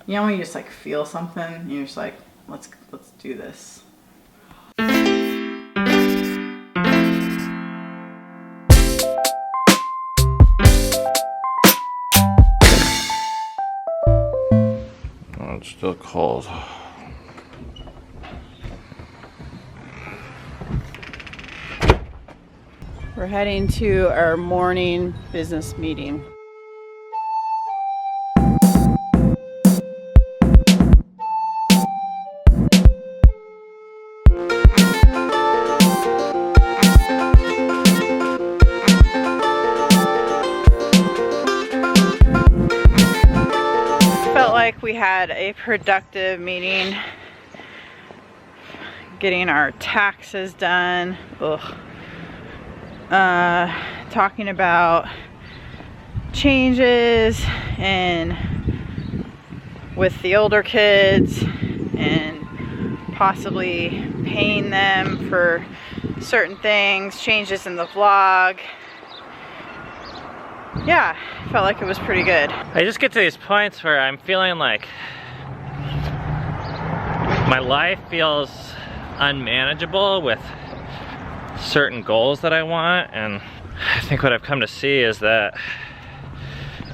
You know when you just like feel something and you're just like, let's do this. Oh, it's still cold. We're heading to our morning business meeting. Felt like we had a productive meeting, getting our taxes done. Ugh. Talking about changes and with the older kids and possibly paying them for certain things, changes in the vlog. Yeah, felt like it was pretty good. I just get to these points where I'm feeling like my life feels unmanageable with certain goals that I want, and I think what I've come to see is that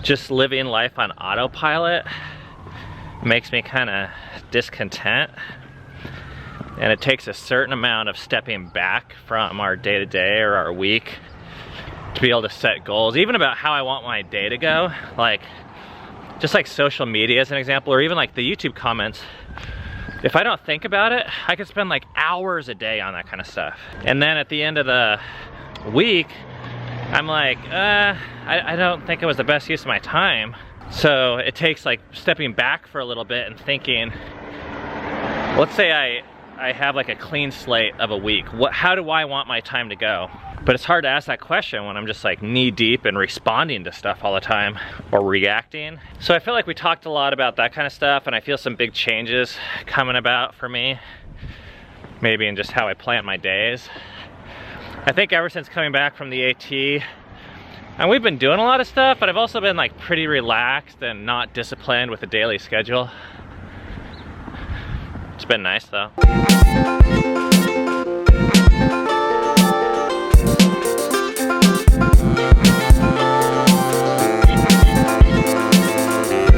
just living life on autopilot makes me kind of discontent, and it takes a certain amount of stepping back from our day-to-day or our week to be able to set goals, even about how I want my day to go. Like, just like social media as an example, or even like the YouTube comments. If I don't think about it, I could spend like hours a day on that kind of stuff. And then at the end of the week, I'm like, I don't think it was the best use of my time. So it takes like stepping back for a little bit and thinking, let's say I have like a clean slate of a week. How do I want my time to go? But it's hard to ask that question when I'm just like knee deep and responding to stuff all the time or reacting. So I feel like we talked a lot about that kind of stuff, and I feel some big changes coming about for me. Maybe in just how I plan my days. I think ever since coming back from the AT, and we've been doing a lot of stuff, but I've also been like pretty relaxed and not disciplined with a daily schedule. It's been nice though.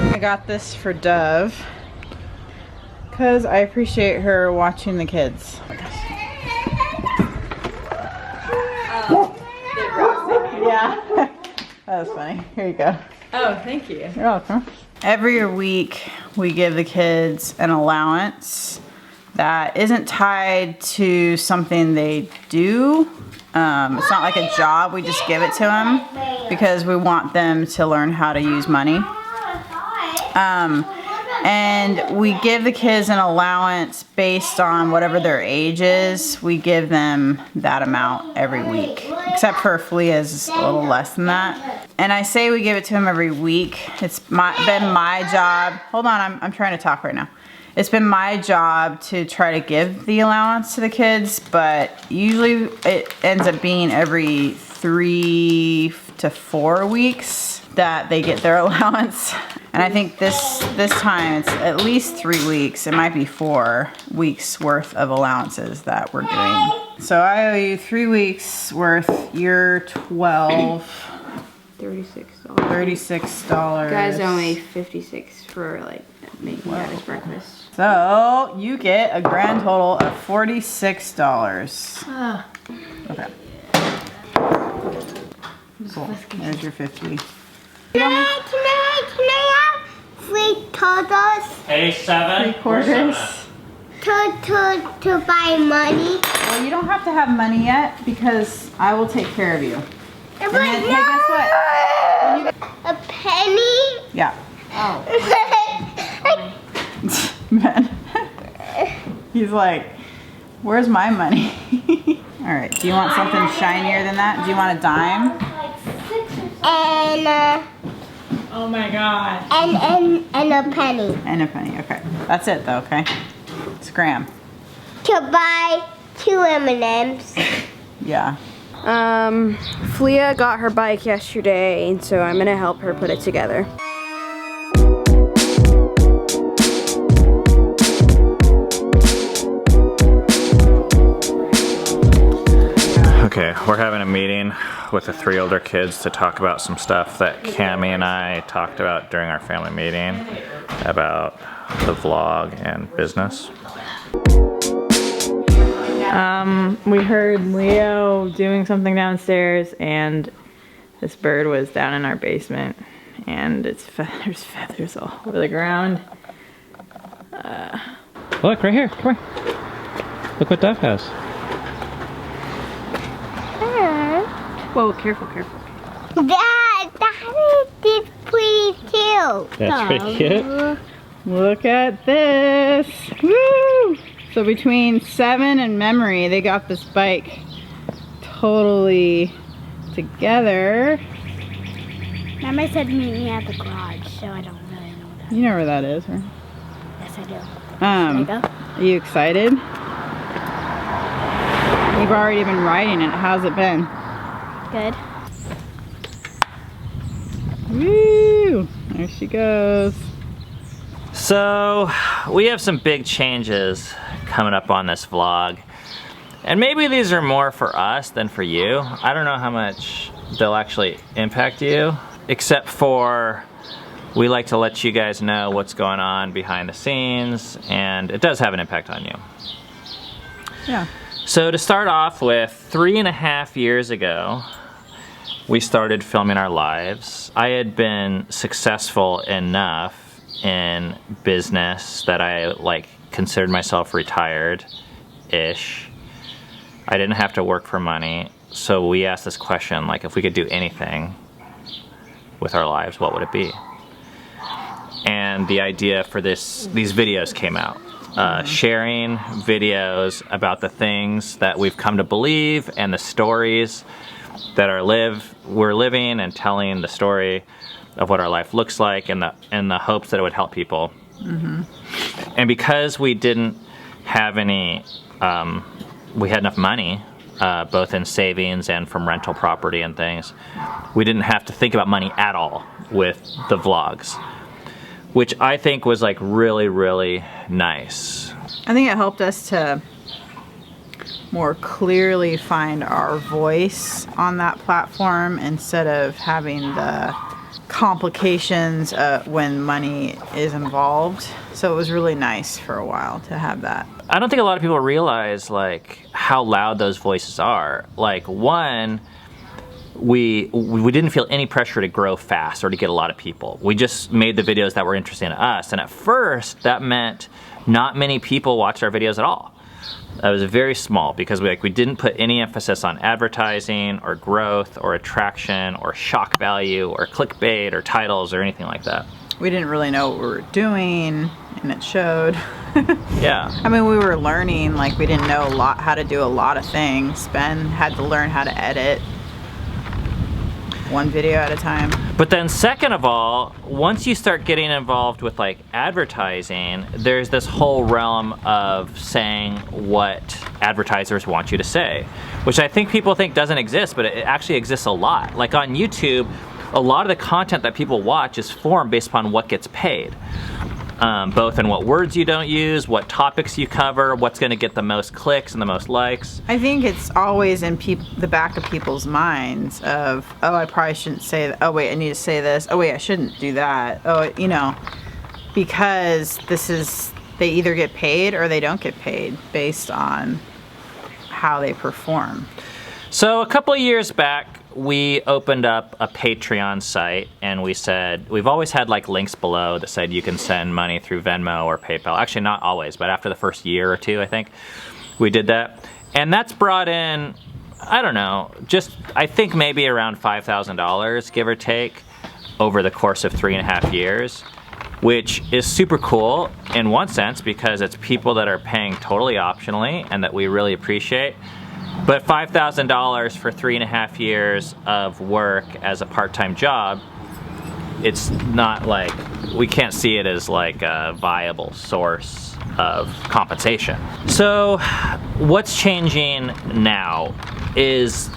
I got this for Dove because I appreciate her watching the kids. Yeah, that was funny. Here you go. Oh, thank you. You're welcome. Every week we give the kids an allowance that isn't tied to something they do. It's not like a job, we just give it to them because we want them to learn how to use money. And we give the kids an allowance based on whatever their age is. We give them that amount every week, except for Filia's a little less than that. And I say we give it to them every week. It's been my job. Hold on, I'm trying to talk right now. It's been my job to try to give the allowance to the kids, but usually it ends up being every 3 to 4 weeks that they get their allowance. And I think this time it's at least 3 weeks. It might be 4 weeks worth of allowances that we're doing. So I owe you 3 weeks worth. You're 12. $36. $36. Guys owe me $56 for like making Daddy's breakfast. So you get a grand total of $46. Okay. Cool. There's your 50. Can I have 3 totals Hey, 7. 3/4. to buy money? Well, you don't have to have money yet because I will take care of you. But then, hey, guess what? When you a penny? Yeah. Oh. Ben. He's like, where's my money? All right. Do you want something shinier than that? Do you want a dime? And Oh my god. and a penny And a penny. Okay. That's it though. Okay. Scram. to buy 2 M&Ms. Yeah. Filia got her bike yesterday, and so I'm gonna help her put it together. We're having a meeting with the 3 older kids to talk about some stuff that Cammie and I talked about during our family meeting about the vlog and business. We heard Leo doing something downstairs, and this bird was down in our basement, and there's feathers all over the ground. Look, right here, come here. Look what Duff has. Whoa, careful, careful. That is pretty cute. That's pretty cute. Look at this. Woo! So between 7 and Memory, they got this bike totally together. Mama said meet me at the garage, so I don't really know that. You know where that is, right? Yes, I do. Are you excited? You've already been riding it. How's it been? Good. Woo! There she goes. So, we have some big changes coming up on this vlog. And maybe these are more for us than for you. I don't know how much they'll actually impact you, except for we like to let you guys know what's going on behind the scenes, and it does have an impact on you. Yeah. So to start off with, 3.5 years ago, we started filming our lives. I had been successful enough in business that I considered myself retired-ish. I didn't have to work for money, so we asked this question, if we could do anything with our lives, what would it be? And the idea for these videos came out. Sharing videos about the things that we've come to believe and the stories that we're living, and telling the story of what our life looks like, in the hopes that it would help people. And because we didn't have any, we had enough money, both in savings and from rental property and things, we didn't have to think about money at all with the vlogs, which I think was really, really nice. I think it helped us to more clearly find our voice on that platform, instead of having the complications when money is involved. So it was really nice for a while to have that. I don't think a lot of people realize how loud those voices are. One, we didn't feel any pressure to grow fast or to get a lot of people. We just made the videos that were interesting to us, and at first that meant not many people watched our videos at all. It was very small because we didn't put any emphasis on advertising or growth or attraction or shock value or clickbait or titles or anything like that. We didn't really know what we were doing, and it showed. Yeah. I mean, we were learning, we didn't know how to do a lot of things. Ben had to learn how to edit one video at a time. But then second of all, once you start getting involved with advertising, there's this whole realm of saying what advertisers want you to say, which I think people think doesn't exist, but it actually exists a lot. On YouTube, a lot of the content that people watch is formed based upon what gets paid. Both in what words you don't use, what topics you cover, what's going to get the most clicks and the most likes. I think it's always in the back of people's minds of, oh, I probably shouldn't say that. Oh, wait, I need to say this. Oh, wait, I shouldn't do that. Oh, because they either get paid or they don't get paid based on how they perform. So a couple of years back, we opened up a Patreon site, and we said, we've always had links below that said you can send money through Venmo or PayPal. Actually, not always, but after the first year or two, I think, we did that. And that's brought in, I don't know, I think maybe around $5,000, give or take, over the course of 3.5 years, which is super cool in one sense because it's people that are paying totally optionally and that we really appreciate. But $5,000 for 3.5 years of work as a part-time job, it's not we can't see it as a viable source of compensation. So what's changing now is,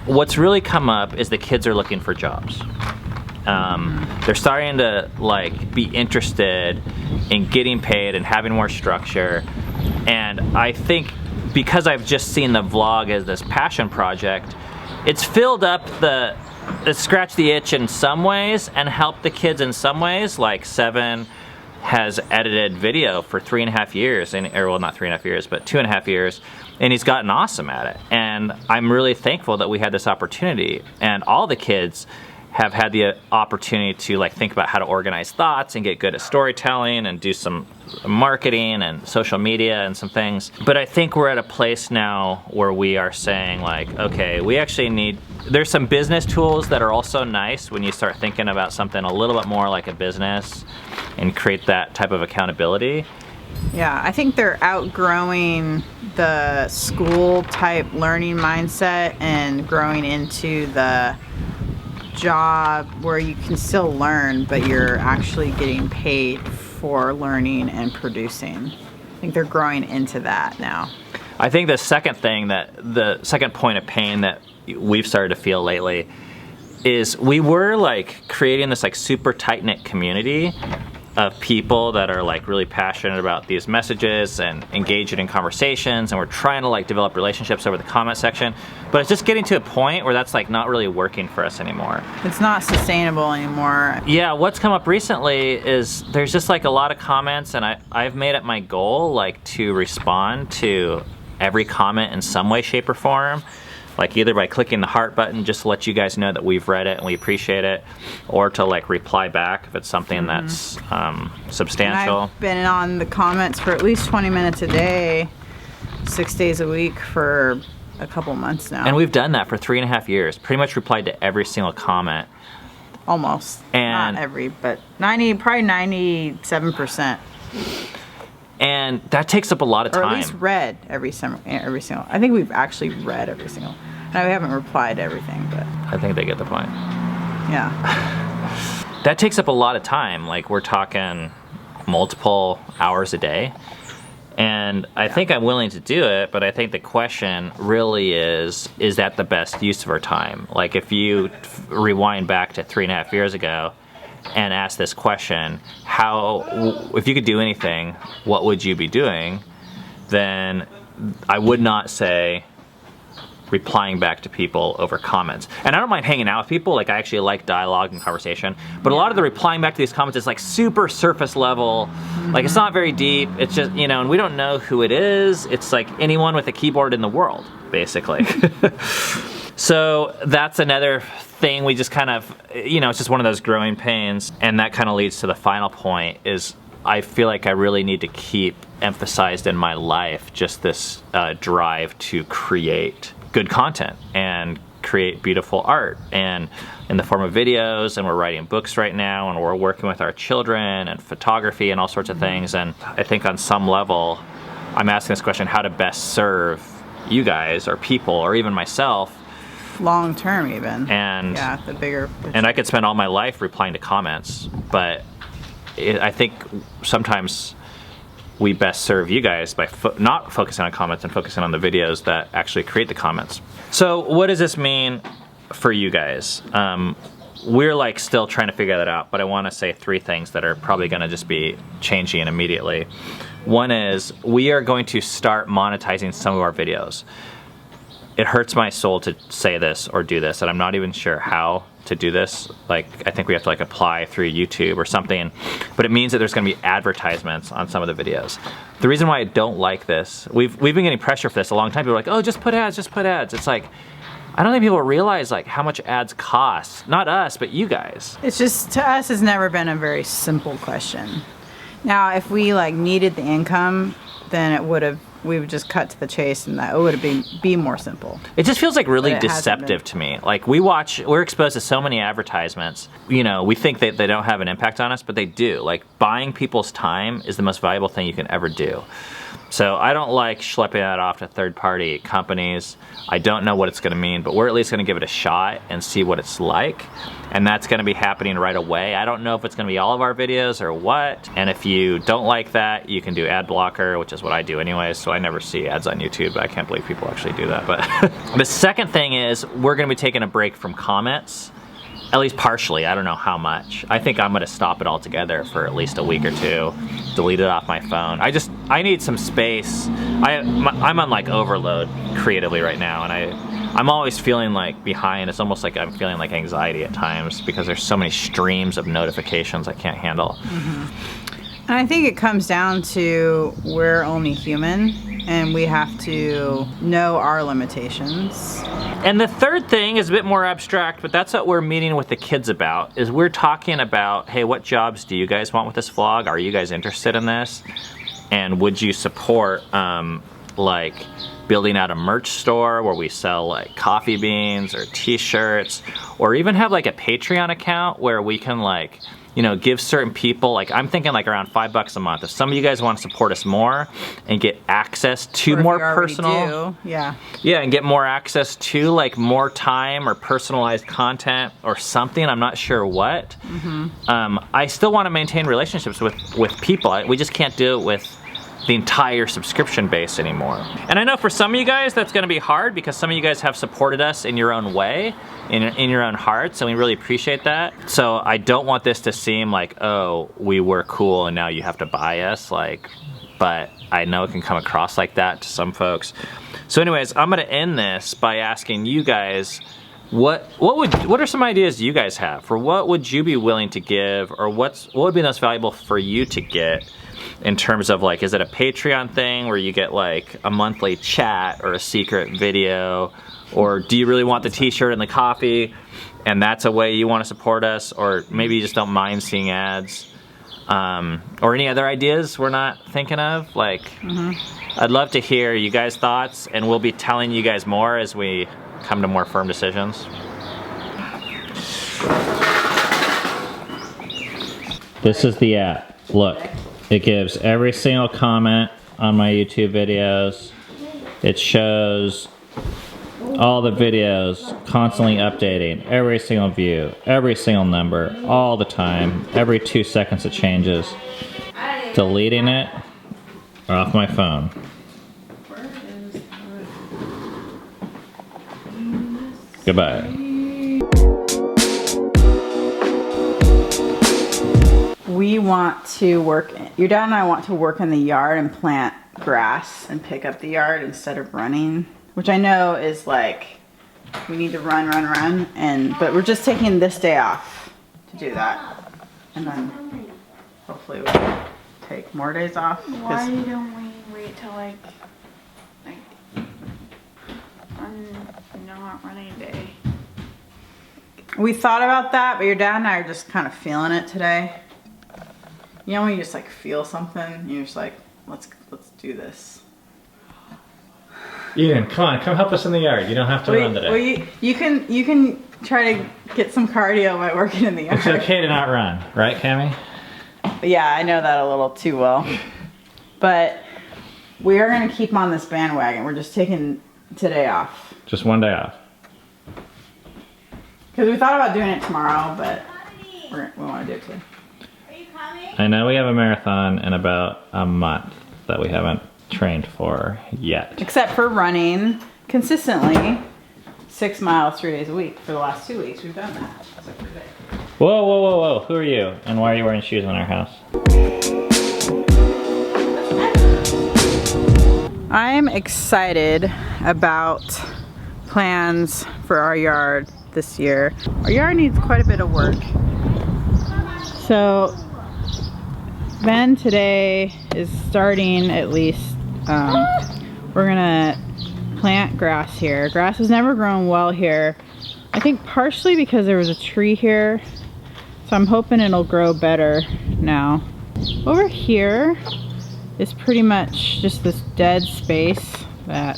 what's really come up is the kids are looking for jobs. They're starting to be interested in getting paid and having more structure, and I think because I've just seen the vlog as this passion project, it's filled up it's scratched the itch in some ways and helped the kids in some ways. Like Seven has edited video for 3.5 years, or well, not 3.5 years, but 2.5 years, and he's gotten awesome at it. And I'm really thankful that we had this opportunity, and all the kids have had the opportunity to like think about how to organize thoughts and get good at storytelling and do some marketing and social media and some things. But I think we're at a place now where we are saying like, okay, we actually need, there's some business tools that are also nice when you start thinking about something a little bit more like a business and create that type of accountability. Yeah, I think they're outgrowing the school type learning mindset and growing into the job where you can still learn, but you're actually getting paid for learning and producing. I think they're growing into that now. I think the second point of pain that we've started to feel lately is we were like creating this like super tight-knit community of people that are like really passionate about these messages and engaging in conversations, and we're trying to like develop relationships over the comment section, but it's just getting to a point where that's like not really working for us anymore. It's not sustainable anymore. Yeah, what's come up recently is there's just like a lot of comments, and I've made it my goal like to respond to every comment in some way, shape, or form. Like either by clicking the heart button just to let you guys know that we've read it and we appreciate it, or to like reply back if it's something that's substantial. And I've been on the comments for at least 20 minutes a day, 6 days a week for a couple months now. And we've done that for 3.5 years. Pretty much replied to every single comment. Almost. And not every, but probably 97%. And that takes up a lot of time. Or at least read every single. I think we've actually read every single. Now we haven't replied to everything, but I think they get the point. Yeah. That takes up a lot of time. Like we're talking multiple hours a day. And I think I'm willing to do it, but I think the question really is that the best use of our time? Like if you rewind back to 3.5 years ago and ask this question, if you could do anything, what would you be doing? Then I would not say replying back to people over comments. And I don't mind hanging out with people, like I actually like dialogue and conversation, but a lot of the replying back to these comments is like super surface level, like it's not very deep, it's just, you know, and we don't know who it is, it's like anyone with a keyboard in the world, basically. So that's another thing we just kind of, you know, it's just one of those growing pains, and that kind of leads to the final point is I feel like I really need to keep emphasized in my life just this drive to create good content and create beautiful art, and in the form of videos, and we're writing books right now, and we're working with our children and photography and all sorts of things. And I think on some level I'm asking this question, how to best serve you guys or people or even myself long term even. And yeah, the bigger picture. And I could spend all my life replying to comments, but I think sometimes we best serve you guys by not focusing on comments and focusing on the videos that actually create the comments. So what does this mean for you guys? We're like still trying to figure that out, but I want to say 3 things that are probably going to just be changing immediately. One is we are going to start monetizing some of our videos. It hurts my soul to say this or do this, and I'm not even sure how to do this. Like, I think we have to like apply through YouTube or something, but it means that there's gonna be advertisements on some of the videos. The reason why I don't like this, we've been getting pressure for this a long time. People are like, oh, just put ads, just put ads. It's like, I don't think people realize like how much ads cost. Not us, but you guys. It's just, to us, it's never been a very simple question. Now, if we like needed the income, then we would just cut to the chase, and that would be more simple. It just feels like really deceptive to me. Like we're exposed to so many advertisements. You know, we think that they don't have an impact on us, but they do. Like buying people's time is the most valuable thing you can ever do. So I don't like schlepping that off to third-party companies. I don't know what it's gonna mean, but we're at least gonna give it a shot and see what it's like. And that's gonna be happening right away. I don't know if it's gonna be all of our videos or what. And if you don't like that, you can do ad blocker, which is what I do anyways, so I never see ads on YouTube. I can't believe people actually do that. But the second thing is we're gonna be taking a break from comments. At least partially, I don't know how much. I think I'm gonna stop it altogether for at least a week or 2, delete it off my phone. I need some space. I'm on like overload creatively right now, and I'm always feeling like behind. It's almost like I'm feeling like anxiety at times because there's so many streams of notifications I can't handle. And I think it comes down to we're only human and we have to know our limitations. And the third thing is a bit more abstract, but that's what we're meeting with the kids about, is we're talking about, hey, what jobs do you guys want with this vlog? Are you guys interested in this? And would you support like building out a merch store where we sell like coffee beans or t-shirts, or even have like a Patreon account where we can like, you know, give certain people, like I'm thinking like around $5 a month. If some of you guys want to support us more and get access to more personal, yeah, and get more access to like more time or personalized content or something, I'm not sure what. I still want to maintain relationships with people. We just can't do it with the entire subscription base anymore. And I know for some of you guys that's gonna be hard because some of you guys have supported us in your own way, in your own hearts, and we really appreciate that. So I don't want this to seem like, oh, we were cool and now you have to buy us, like, but I know it can come across like that to some folks. So anyways, I'm gonna end this by asking you guys, what are some ideas you guys have for what would you be willing to give, or what would be most valuable for you to get? In terms of like, is it a Patreon thing where you get like a monthly chat or a secret video? Or do you really want the t-shirt and the coffee and that's a way you want to support us? Or maybe you just don't mind seeing ads? Or any other ideas we're not thinking of? Like, I'd love to hear you guys' thoughts, and we'll be telling you guys more as we come to more firm decisions. This is the app. Look. It gives every single comment on my YouTube videos. It shows all the videos constantly updating, every single view, every single number, all the time. Every 2 seconds it changes. Deleting it off my phone. Goodbye. We want to work, your dad and I want to work in the yard and plant grass and pick up the yard instead of running, which I know is like, we need to run, but we're just taking this day off to do that. And then hopefully we'll take more days off. Why don't we wait till like not running day? We thought about that, but your dad and I are just kind of feeling it today. You know when you just like feel something, and you're just like, let's do this. Eden, come on, come help us in the yard. You don't have to run today. Well, you can try to get some cardio by working in the yard. It's okay to not run, right, Cammie? Yeah, I know that a little too well. But we are gonna keep on this bandwagon. We're just taking today off. Just one day off. Because we thought about doing it tomorrow, but we want to do it today. I know we have a marathon in about a month that we haven't trained for yet. Except for running consistently 6 miles 3 days a week. For the last 2 weeks, we've done that. Except for today. Whoa, whoa, whoa, whoa. Who are you? And why are you wearing shoes in our house? I'm excited about plans for our yard this year. Our yard needs quite a bit of work. So Ben today is starting at least, we're gonna plant grass here. Grass has never grown well here. I think partially because there was a tree here. So I'm hoping it'll grow better now. Over here is pretty much just this dead space that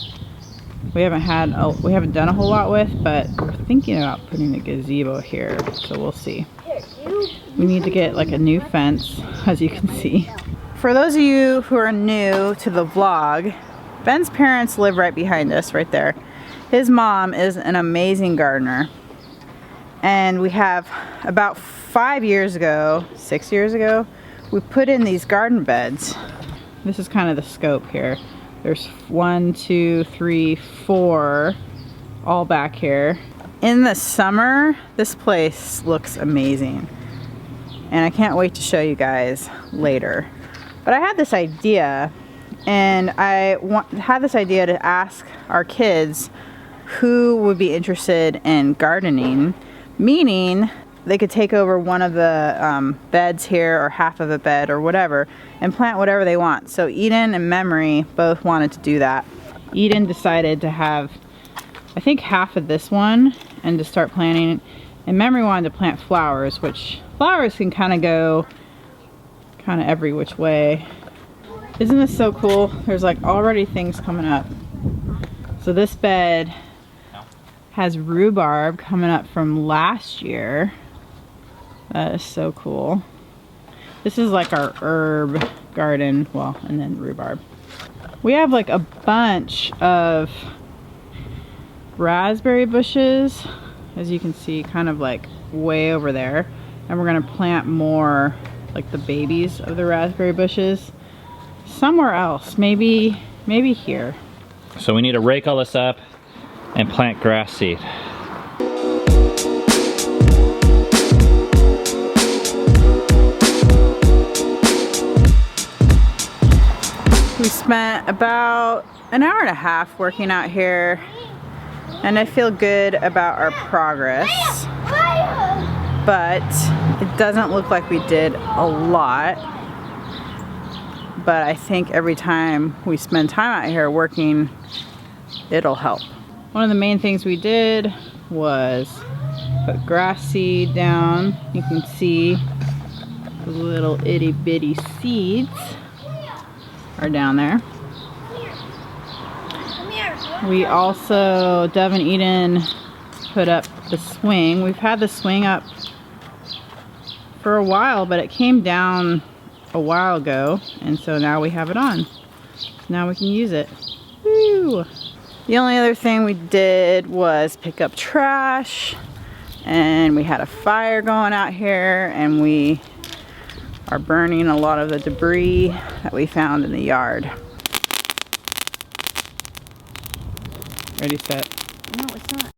we haven't done a whole lot with, but we're thinking about putting a gazebo here, so we'll see. We need to get like a new fence, as you can see. For those of you who are new to the vlog, Ben's parents live right behind us, right there. His mom is an amazing gardener. And we have about 6 years ago, we put in these garden beds. This is kind of the scope here. There's 1, 2, 3, 4 all back here. In the summer, this place looks amazing. And I can't wait to show you guys later. But I had this idea, and I had this idea to ask our kids who would be interested in gardening, meaning they could take over one of the beds here or half of a bed or whatever and plant whatever they want. So Eden and Memory both wanted to do that. Eden decided to have, I think, half of this one and to start planting, and Memory wanted to plant flowers, which flowers can kind of go kind of every which way. Isn't this so cool? There's like already things coming up. So this bed has rhubarb coming up from last year. That is so cool. This is like our herb garden, well, and then rhubarb. We have like a bunch of raspberry bushes, as you can see, kind of like way over there. And we're gonna plant more, like the babies of the raspberry bushes, somewhere else, maybe here. So we need to rake all this up and plant grass seed. We spent about an hour and a half working out here, and I feel good about our progress, but it doesn't look like we did a lot. But I think every time we spend time out here working, it'll help. One of the main things we did was put grass seed down. You can see the little itty bitty seeds are down there. We also, Dove and Eden, put up the swing. We've had the swing up for a while, but it came down a while ago, and so now we have it on. Now we can use it. Woo! The only other thing we did was pick up trash, and we had a fire going out here, and we are burning a lot of the debris that we found in the yard. Ready, set. No, it's not.